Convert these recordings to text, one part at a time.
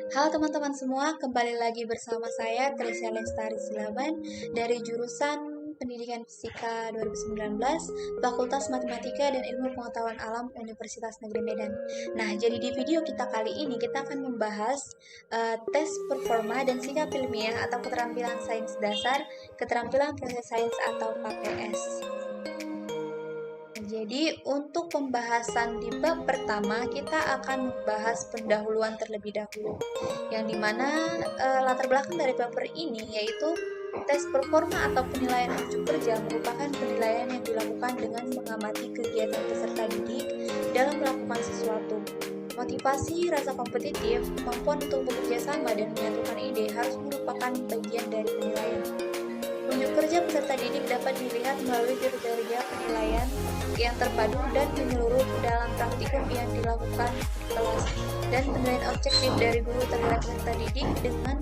Halo teman-teman semua, kembali lagi bersama saya Trisha Lestari Silaban dari jurusan Pendidikan Fisika 2019, Fakultas Matematika dan Ilmu Pengetahuan Alam Universitas Negeri Medan. Nah, jadi di video kita kali ini kita akan membahas tes performa dan sikap ilmiah atau keterampilan sains dasar, keterampilan proses sains atau KPS. Jadi untuk pembahasan di bab pertama kita akan membahas pendahuluan terlebih dahulu, yang dimana latar belakang dari paper ini yaitu tes performa atau penilaian unjuk kerja merupakan penilaian yang dilakukan dengan mengamati kegiatan peserta didik dalam melakukan sesuatu. Motivasi, rasa kompetitif, kemampuan untuk bekerja sama dan menyatukan ide harus merupakan bagian dari penilaian. Unjuk kerja peserta didik dapat dilihat melalui kriteria penilaian yang terpadu dan menyeluruh dalam praktikum yang dilakukan di kelas, dan penilaian objektif dari guru terhadap peserta didik dengan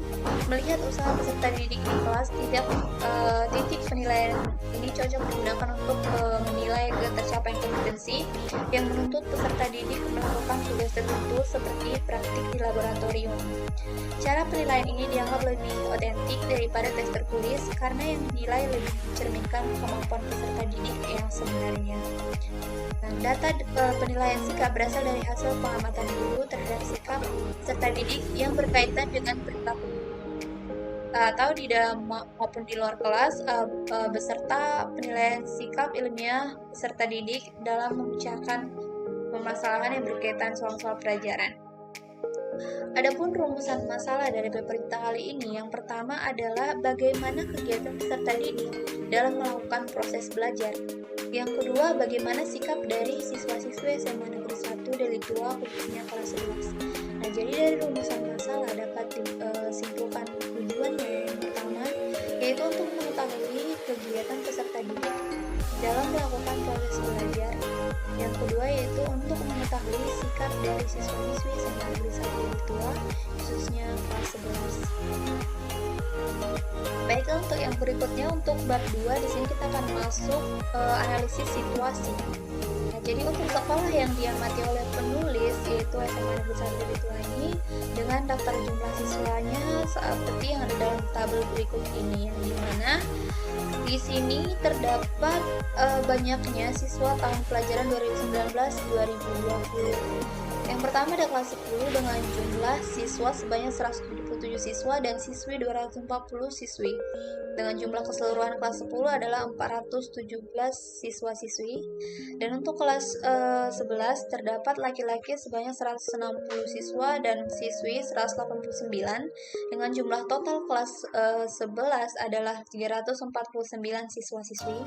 melihat usaha peserta didik di kelas. Titik penilaian ini cocok digunakan untuk menilai ketercapaian kompetensi yang menuntut peserta didik melakukan tugas tertentu seperti praktik di laboratorium. Cara penilaian ini dianggap lebih otentik daripada tes tertulis karena yang dinilai lebih mencerminkan kemampuan peserta didik yang sebenarnya. Nah, data penilaian sikap berasal dari hasil pengamatan guru terhadap sikap peserta didik yang berkaitan dengan perilaku atau di dalam maupun di luar kelas, beserta penilaian sikap ilmiah peserta didik dalam memecahkan permasalahan yang berkaitan soal-soal pelajaran. Adapun rumusan masalah dari paper kita kali ini, yang pertama adalah bagaimana kegiatan peserta didik dalam melakukan proses belajar. Yang kedua, bagaimana sikap dari siswa-siswi SMA Negeri 1 Delik 2 khususnya kelas 11. Nah, jadi dari rumusan masalah dapat disimpulkan tujuannya. Yang pertama, yaitu untuk mengetahui kegiatan peserta didik dalam melakukan proses belajar. Yang kedua yaitu untuk mengetahui sikap dari siswa-siswi SMA Negeri 1 Delik 2 khususnya kelas 11. Baiklah, untuk yang berikutnya untuk bab 2 di sini kita akan masuk analisis situasi. Nah, jadi untuk sekolah yang diamati oleh penulis yaitu SMA Negeri 1 Delik 2 ini dengan daftar jumlah siswanya seperti yang ada dalam tabel berikut ini, yang dimana di sini terdapat banyaknya siswa tahun pelajaran 2019-2020. Yang pertama ada kelas 10 dengan jumlah siswa sebanyak 177 siswa dan siswi 240 siswi. Dengan jumlah keseluruhan kelas 10 adalah 417 siswa-siswi. Dan untuk kelas 11 terdapat laki-laki sebanyak 160 siswa dan siswi 189. Dengan jumlah total kelas 11 adalah 349 siswa-siswi.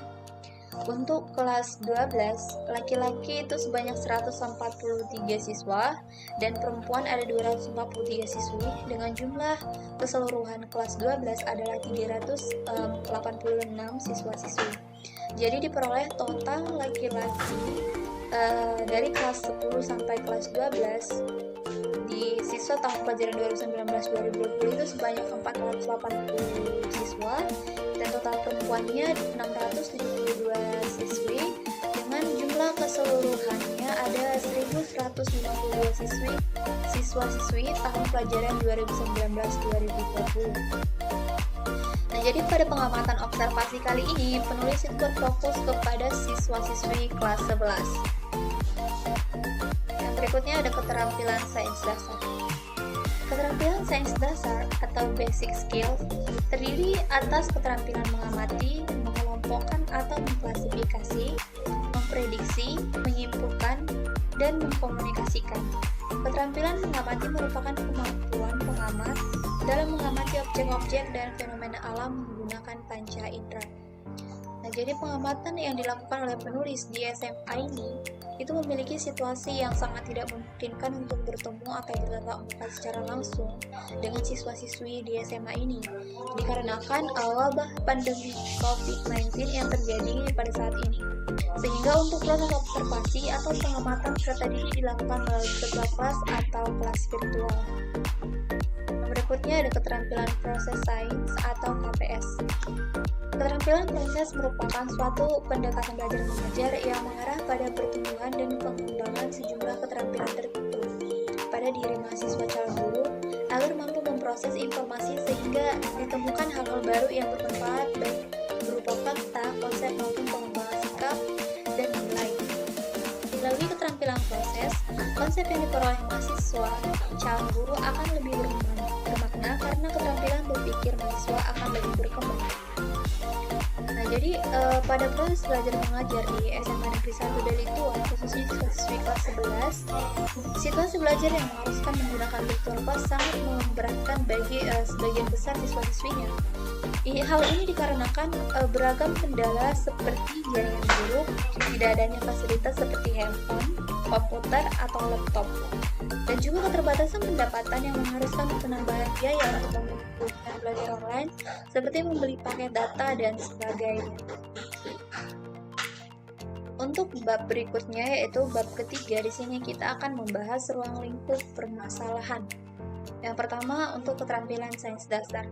Untuk kelas 12, laki-laki itu sebanyak 143 siswa dan perempuan ada 243 siswi. Dengan jumlah keseluruhan kelas 12 adalah 386 siswa-siswi. Jadi diperoleh total laki-laki dari kelas 10 sampai kelas 12 di siswa tahun pelajaran 2019-2020 itu sebanyak 480 siswa, dan total perempuannya 672 siswi. Dengan jumlah keseluruhannya ada 1152 siswa-siswi tahun pelajaran 2019-2020. Nah, jadi pada pengamatan observasi kali ini penulis itu berfokus kepada siswa-siswi kelas 11. Yang berikutnya ada keterampilan sains dasar. Keterampilan sains dasar atau basic skills terdiri atas keterampilan mengamati, mengelompokkan atau mengklasifikasi, memprediksi, menyimpulkan, dan mengkomunikasikan. Keterampilan mengamati merupakan kemampuan pengamat dalam mengamati objek-objek dan fenomena alam menggunakan panca indera. Nah, jadi pengamatan yang dilakukan oleh penulis di SMA ini itu memiliki situasi yang sangat tidak memungkinkan untuk bertemu atau bertatap muka secara langsung dengan siswa-siswi di SMA ini, dikarenakan wabah pandemi COVID-19 yang terjadi pada saat ini. Sehingga untuk proses observasi atau pengamatan peserta didik dilakukan melalui virtual class atau kelas virtual. Berikutnya ada keterampilan proses sains atau KPS. Keterampilan proses merupakan suatu pendekatan belajar mengajar yang mengarah pada pertumbuhan dan pengembangan sejumlah keterampilan tertentu pada diri mahasiswa calon guru agar mampu memproses informasi sehingga ditemukan hal-hal baru yang bermanfaat baik berupa fakta, konsep maupun pengembangan sikap dan nilai. Melalui keterampilan proses, konsep yang diperoleh mahasiswa calon guru akan lebih bermakna karena keterampilan berpikir mahasiswa akan lebih berkembang. Nah, jadi pada proses belajar mengajar di SMA Negeri 1 Deli Tua, khususnya siswa kelas 11, situasi belajar yang mengharuskan menggunakan virtual class sangat memberatkan bagi sebagian besar siswa-siswinya. Hal ini dikarenakan beragam kendala seperti jaringan buruk, tidak adanya fasilitas seperti handphone, komputer, atau laptop, dan juga keterbatasan pendapatan yang mengharuskan penambahan biaya untuk melakukan belajar online, seperti membeli paket data dan sebagainya. Untuk bab berikutnya yaitu bab ketiga, di sini kita akan membahas ruang lingkup permasalahan. Yang pertama untuk keterampilan sains dasar.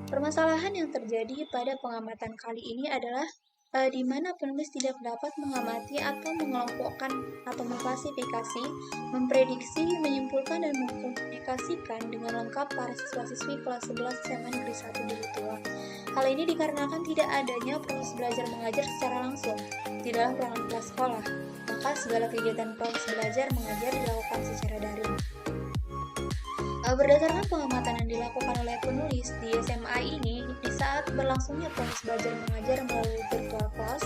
Permasalahan yang terjadi pada pengamatan kali ini adalah di mana penulis tidak dapat mengamati atau mengelompokkan atau mengklasifikasi, memprediksi, menyimpulkan, dan mengkomunikasikan dengan lengkap para siswa-siswi kelas 11 SMA Negeri 1 Deli Tua. Hal ini dikarenakan tidak adanya proses belajar mengajar secara langsung di dalam ruangan kelas sekolah, maka segala kegiatan proses belajar mengajar dilakukan secara daring. Berdasarkan pengamatan yang dilakukan oleh penulis di SMA ini, di saat berlangsungnya proses belajar mengajar melalui virtual class,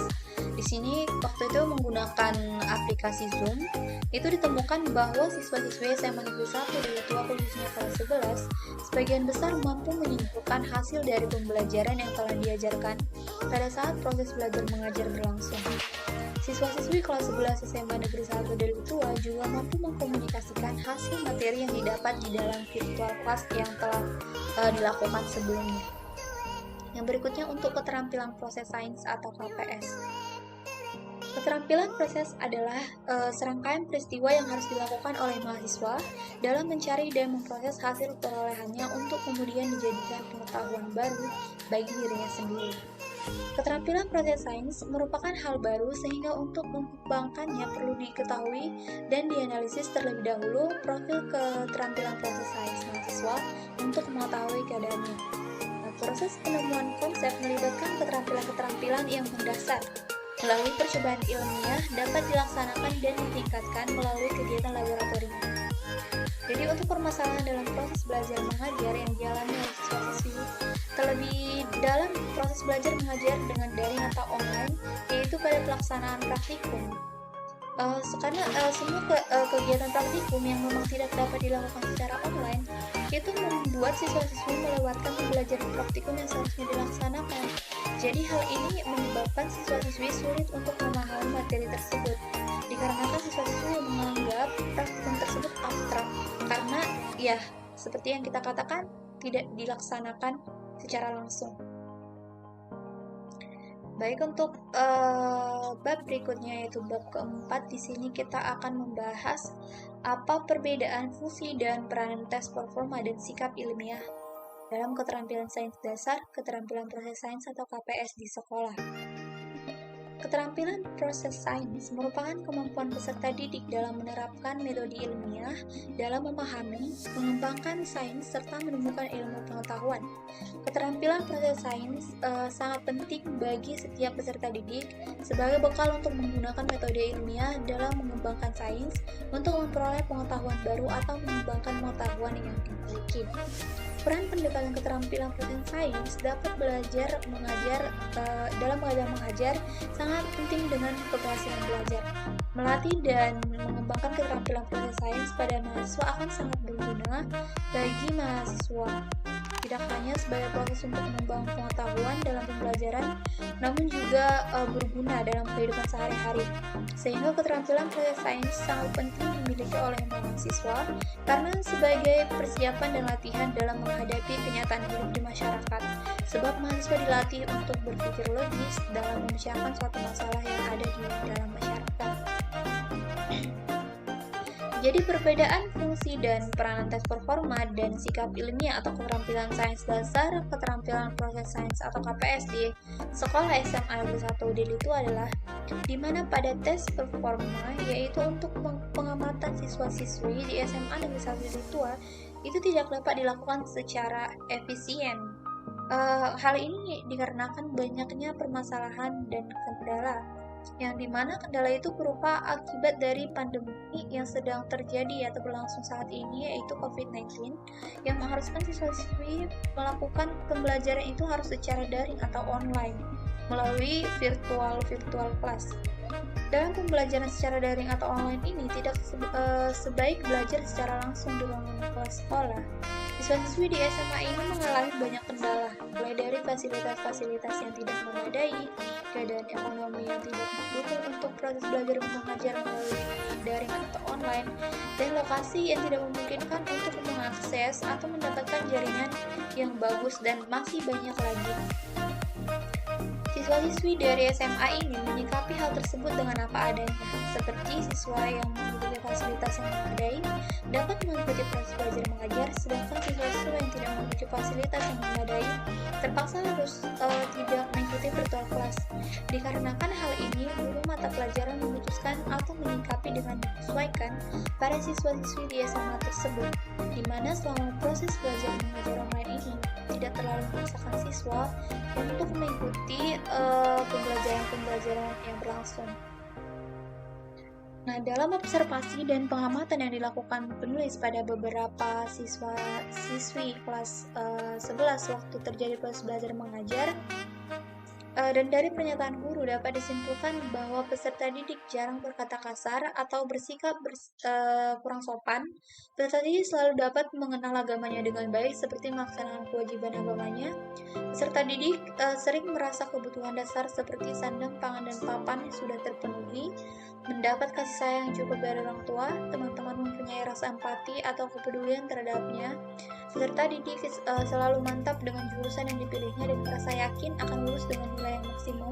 di sini waktu itu menggunakan aplikasi Zoom, itu ditemukan bahwa siswa-siswi SMA Negeri 1 Deli Tua khususnya kelas 11, sebagian besar mampu menyimpulkan hasil dari pembelajaran yang telah diajarkan pada saat proses belajar mengajar berlangsung. Siswa-siswi kelas 11 SMA Negeri 1 Deli Tua juga mampu mengkomunikasikan hasil materi yang didapat di dalam virtual class yang telah dilakukan sebelumnya. Yang berikutnya untuk keterampilan proses sains atau KPS. Keterampilan proses adalah serangkaian peristiwa yang harus dilakukan oleh mahasiswa dalam mencari dan memproses hasil perolehannya untuk kemudian dijadikan pengetahuan baru bagi dirinya sendiri. Keterampilan proses sains merupakan hal baru sehingga untuk mengembangkannya perlu diketahui dan dianalisis terlebih dahulu profil keterampilan proses sains mahasiswa untuk mengetahui keadaannya. Nah, proses penemuan konsep melibatkan keterampilan-keterampilan yang mendasar. Melalui percobaan ilmiah dapat dilaksanakan dan ditingkatkan melalui kegiatan laboratorium. Jadi untuk permasalahan dalam proses belajar mengajar yang dialami oleh siswa-siswi terlebih dalam proses belajar mengajar dengan daring atau online, yaitu pada pelaksanaan praktikum. Karena semua kegiatan praktikum yang memang tidak dapat dilakukan secara online, itu membuat siswa-siswi melewatkan pembelajaran praktikum yang seharusnya dilaksanakan. Jadi hal ini menyebabkan siswa-siswi sulit untuk memahami materi tersebut, dikarenakan siswa-siswi menganggap praktikum tersebut abstrak, karena ya seperti yang kita katakan tidak dilaksanakan secara langsung. Baik, untuk bab berikutnya yaitu bab keempat, di sini kita akan membahas apa perbedaan fungsi dan peranan tes performa dan sikap ilmiah dalam keterampilan sains dasar, keterampilan proses sains atau KPS di sekolah. Keterampilan proses sains merupakan kemampuan peserta didik dalam menerapkan metode ilmiah dalam memahami, mengembangkan sains, serta menemukan ilmu pengetahuan. Keterampilan proses sains sangat penting bagi setiap peserta didik sebagai bekal untuk menggunakan metode ilmiah dalam mengembangkan sains untuk memperoleh pengetahuan baru atau mengembangkan pengetahuan yang dimiliki. Peran pendekatan keterampilan proses sains dapat belajar mengajar dalam belajar mengajar sangat penting dengan keberhasilan belajar. Melatih dan mengembangkan keterampilan proses sains pada mahasiswa akan sangat berguna bagi mahasiswa. Tidak hanya sebagai proses untuk mengembangkan pengetahuan dalam pembelajaran, namun juga berguna dalam kehidupan sehari-hari. Sehingga keterampilan proses sains sangat penting dimiliki oleh mahasiswa karena sebagai persiapan dan latihan dalam menghadapi kenyataan hidup di masyarakat. Sebab mahasiswa dilatih untuk berpikir logis dalam memecahkan suatu masalah yang ada di dalam masyarakat. Jadi perbedaan fungsi dan peranan tes performa dan sikap ilmiah atau keterampilan sains dasar, keterampilan proses sains atau KPS di sekolah SMA Negeri 1 Deli Tua adalah di mana pada tes performa yaitu untuk pengamatan siswa-siswi di SMA Negeri 1 Deli Tua itu tidak dapat dilakukan secara efisien. Hal ini dikarenakan banyaknya permasalahan dan kendala, yang dimana kendala itu berupa akibat dari pandemi yang sedang terjadi atau berlangsung saat ini, yaitu COVID-19, yang mengharuskan siswa-siswi melakukan pembelajaran itu harus secara daring atau online melalui virtual class. Dalam pembelajaran secara daring atau online ini tidak sebaik belajar secara langsung di ruangan kelas sekolah. Siswa-siswi di SMA ini mengalami banyak kendala, mulai dari fasilitas-fasilitas yang tidak memadai, keadaan ekonomi yang tidak mendukung untuk proses belajar mengajar melalui daring atau online, dan lokasi yang tidak memungkinkan untuk mengakses atau mendapatkan jaringan yang bagus, dan masih banyak lagi. Siswa-siswi dari SMA ini menyikapi hal tersebut dengan apa adanya, seperti siswa yang memiliki fasilitas yang memadai dapat mengikuti proses belajar mengajar, sedangkan siswa-siswa yang tidak memiliki fasilitas yang memadai terpaksa harus tidak mengikuti virtual class. Dikarenakan hal ini, guru mata pelajaran memutuskan atau menyikapi dengan menyesuaikan para siswa-siswi di SMA tersebut, di mana selama proses belajar mengajar online ini tidak terlalu memaksakan siswa untuk mengikuti pembelajaran yang berlangsung. Nah, dalam observasi dan pengamatan yang dilakukan penulis pada beberapa siswa-siswi kelas 11 waktu terjadi proses belajar mengajar, dan dari pernyataan guru dapat disimpulkan bahwa peserta didik jarang berkata kasar atau bersikap kurang sopan. Peserta didik selalu dapat mengenal agamanya dengan baik seperti melaksanakan kewajiban agamanya. Peserta didik sering merasa kebutuhan dasar seperti sandang, pangan, dan papan sudah terpenuhi, mendapat kasih sayang yang cukup dari orang tua, teman-teman mempunyai rasa empati atau kepedulian terhadapnya. Peserta didik selalu mantap dengan jurusan yang dipilihnya dan merasa yakin akan lulus dengan nilai yang maksimum.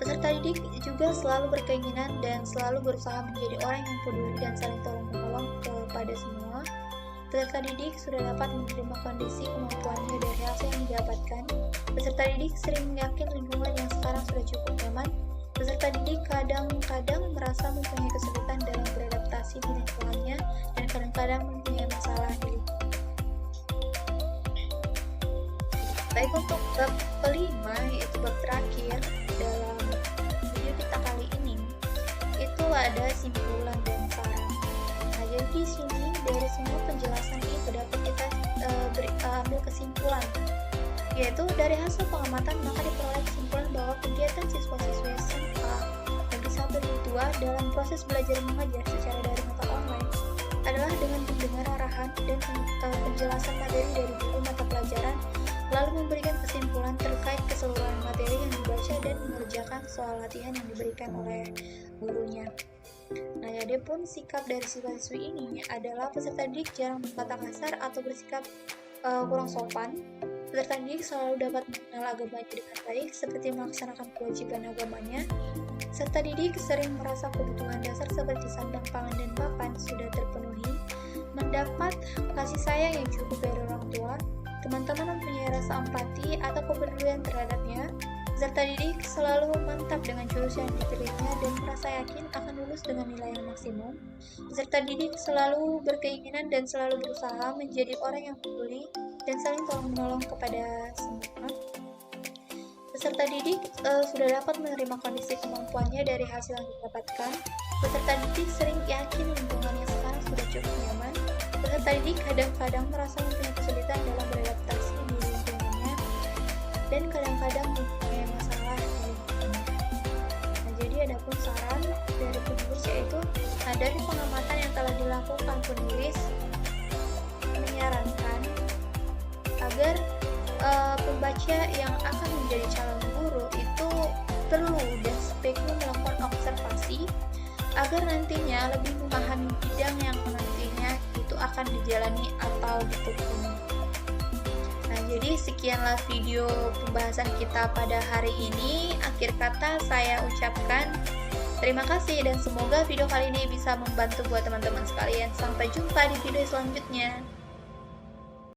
Peserta didik juga selalu berkeinginan dan selalu berusaha menjadi orang yang peduli dan saling tolong-menolong kepada semua. Peserta didik sudah dapat menerima kondisi kemampuannya dari hasil yang didapatkan. Peserta didik sering yakin lingkungan yang sekarang sudah cukup nyaman. Peserta didik kadang-kadang merasa mempunyai kesulitan dalam beradaptasi di lingkungannya dan kadang-kadang mempunyai masalah di lingkungan. Baik, untuk bab kelima, yaitu bab terakhir dalam video kita kali ini, itu ada simpulan dan saran. Nah, jadi di sini dari semua penjelasan itu dapat kita ambil kesimpulan, yaitu dari hasil pengamatan maka diperoleh kesimpulan bahwa kegiatan siswa-siswi SMA negeri 1 dan 2 dalam proses belajar mengajar secara daring atau online adalah dengan mendengar arahan dan penjelasan materi dari guru mata pelajaran, lalu memberikan kesimpulan terkait keseluruhan materi yang dibaca dan mengerjakan soal latihan yang diberikan oleh gurunya. Nah, adapun sikap dari siswa-siswi ini adalah peserta didik jarang berkata kasar atau bersikap kurang sopan. Peserta didik selalu dapat mengenal agamanya dengan baik, seperti melaksanakan kewajiban agamanya. Peserta didik sering merasa kebutuhan dasar seperti sandang, pangan, dan papan sudah terpenuhi, mendapat kasih sayang yang cukup dari orang tua, teman-teman mempunyai rasa empati atau kepedulian terhadapnya. Peserta didik selalu mantap dengan jurusan yang dipilihnya dan merasa yakin akan lulus dengan nilai yang maksimum. Peserta didik selalu berkeinginan dan selalu berusaha menjadi orang yang peduli dan saling tolong-menolong kepada semua. Peserta didik sudah dapat menerima kondisi kemampuannya dari hasil yang didapatkan. Peserta didik sering yakin lingkungan yang sekarang sudah cukup nyaman. Peserta didik kadang-kadang merasa mempunyai kesulitan dalam beradaptasi di lingkungannya dan kadang-kadang mempunyai masalah di lingkungannya. Nah, jadi adapun saran dari penulis yaitu, dari pengamatan yang telah dilakukan penulis menyarankan agar pembaca yang akan menjadi calon guru itu perlu dan sebaiknya melakukan observasi agar nantinya lebih memahami bidang yang nantinya itu akan dijalani atau ditekuni. Nah, jadi sekianlah video pembahasan kita pada hari ini. Akhir kata saya ucapkan terima kasih dan semoga video kali ini bisa membantu buat teman-teman sekalian. Sampai jumpa di video selanjutnya.